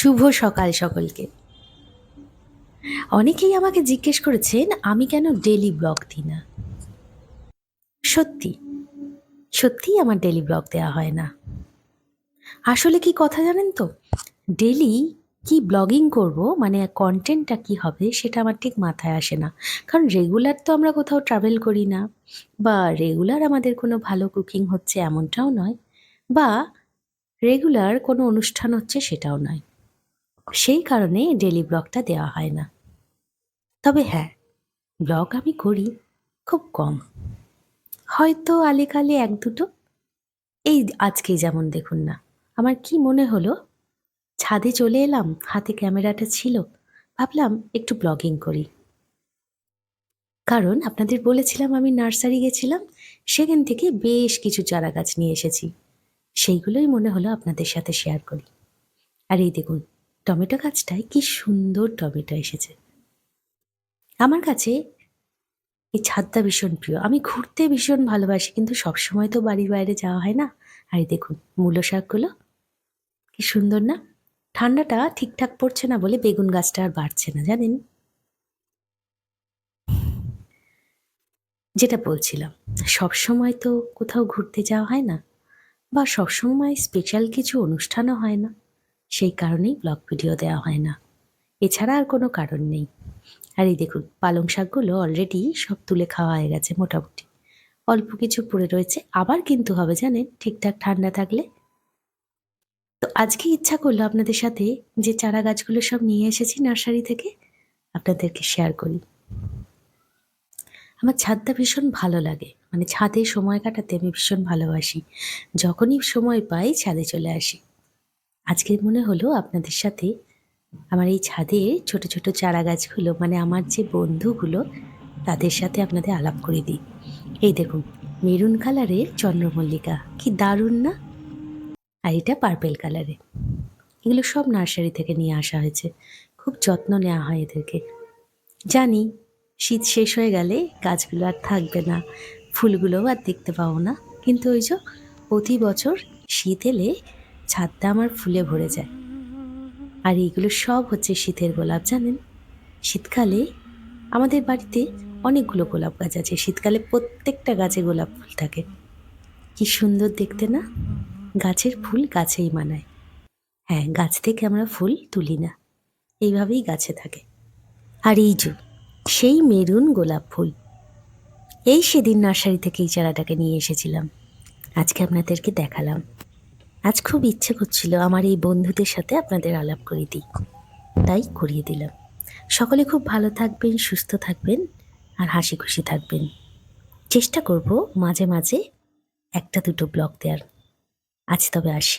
শুভ সকাল সকলকে। অনেকেই আমাকে জিজ্ঞেস করেছেন আমি কেন ডেলি ব্লগ দিই না। সত্যি সত্যিই আমার ডেলি ব্লগ দেওয়া হয় না। আসলে কি কথা জানেন তো, ডেলি কি ব্লগিং করব, মানে কন্টেন্টটা কি হবে সেটা আমার ঠিক মাথায় আসে না। কারণ রেগুলার তো আমরা কোথাও ট্রাভেল করি না, বা রেগুলার আমাদের কোনো ভালো কুকিং হচ্ছে এমনটাও নয়, বা রেগুলার কোনো অনুষ্ঠান হচ্ছে সেটাও নয়। সেই কারণে ডেলি ব্লগটা দেওয়া হয় না। তবে হ্যাঁ, ব্লগ আমি করি, খুব কম, হয়তো আলেকালে এক দুটো। এই আজকেই যেমন দেখুন না, আমার কি মনে হলো, ছাদে চলে এলাম, হাতে ক্যামেরাটা ছিল, ভাবলাম একটু ব্লগিং করি। কারণ আপনাদের বলেছিলাম আমি নার্সারি গেছিলাম, সেখান থেকে বেশ কিছু চারা গাছ নিয়ে এসেছি। সেইগুলোই মনে হলো আপনাদের সাথে শেয়ার করি। আর এই দেখুন, টমেটো গাছটায় কি সুন্দর টমেটো এসেছে। আমার কাছে এই ছাদটা ভীষণ প্রিয়। আমি ঘুরতে ভীষণ ভালোবাসি, কিন্তু সবসময় তো বাড়ির বাইরে যাওয়া হয় না। আর এই দেখুন মূলো শাকগুলো কি সুন্দর না? ঠান্ডাটা ঠিকঠাক পড়ছে না বলে বেগুন গাছটা আর বাড়ছে না, জানেন? যেটা বলছিলাম, সবসময় তো কোথাও ঘুরতে যাওয়া হয় না, বা সবসময় স্পেশাল কিছু অনুষ্ঠানও হয় না। সেই কারণেই ব্লগ ভিডিও দেওয়া হয় না। এছাড়া আর কোনো কারণ নেই। আর এই দেখুন পালং শাকগুলো অলরেডি সব তুলে খাওয়া হয়ে গেছে মোটামুটি। অল্প কিছু পড়ে রয়েছে, আবার কিন্তু হবে জানেন, ঠিকঠাক ঠান্ডা থাকলে। তো আজকে ইচ্ছা করলো আপনাদের সাথে যে চারা গাছগুলো সব নিয়ে এসেছি নার্সারি থেকে, আপনাদেরকে শেয়ার করি। আমার ছাদটা ভীষণ ভালো লাগে, মানে ছাদে সময় কাটাতে আমি ভীষণ ভালোবাসি। যখনই সময় পাই ছাদে চলে আসি। আজকে মনে হলো আপনাদের সাথে আমার এই ছাদে ছোট ছোট চারা গাছগুলো, মানে আমার যে বন্ধুগুলো, তাদের সাথে আপনাদের আলাপ করে দিই। এই দেখুন, মেরুন কালারের চন্দ্রমল্লিকা, কি দারুণ না? আর এটা পার্পেল কালারের। এগুলো সব নার্সারি থেকে নিয়ে আসা হয়েছে। খুব যত্ন নেওয়া হয় এদেরকে। জানি শীত শেষ হয়ে গেলে গাছগুলো আর থাকবে না, ফুলগুলোও আর দেখতে পাবো না, কিন্তু ওই যে প্রতি বছর শীত এলে ছাদটা আমার ফুলে ভরে যায়। আর এইগুলো সব হচ্ছে শীতের গোলাপ, জানেন? শীতকালে আমাদের বাড়িতে অনেকগুলো গোলাপ গাছ আছে। শীতকালে প্রত্যেকটা গাছে গোলাপ ফুল থাকে। কি সুন্দর দেখতে না? গাছের ফুল গাছেই মানায়। হ্যাঁ, গাছ থেকে আমরা ফুল তুলি না, এইভাবেই গাছে থাকে। আর এই যে সেই মেরুন গোলাপ ফুল, এই সেদিন নার্সারি থেকে এই চারাটাকে নিয়ে এসেছিলাম, আজকে আপনাদেরকে দেখালাম। আজ খুব ইচ্ছে করছিল আমার এই বন্ধুদের সাথে আপনাদের আলাপ করে দিই, তাই করিয়ে দিলাম। সকলে খুব ভালো থাকবেন, সুস্থ থাকবেন, আর হাসি খুশি থাকবেন। চেষ্টা করব মাঝে মাঝে একটা দুটো ব্লগ দেওয়ার। আজ তবে আসি।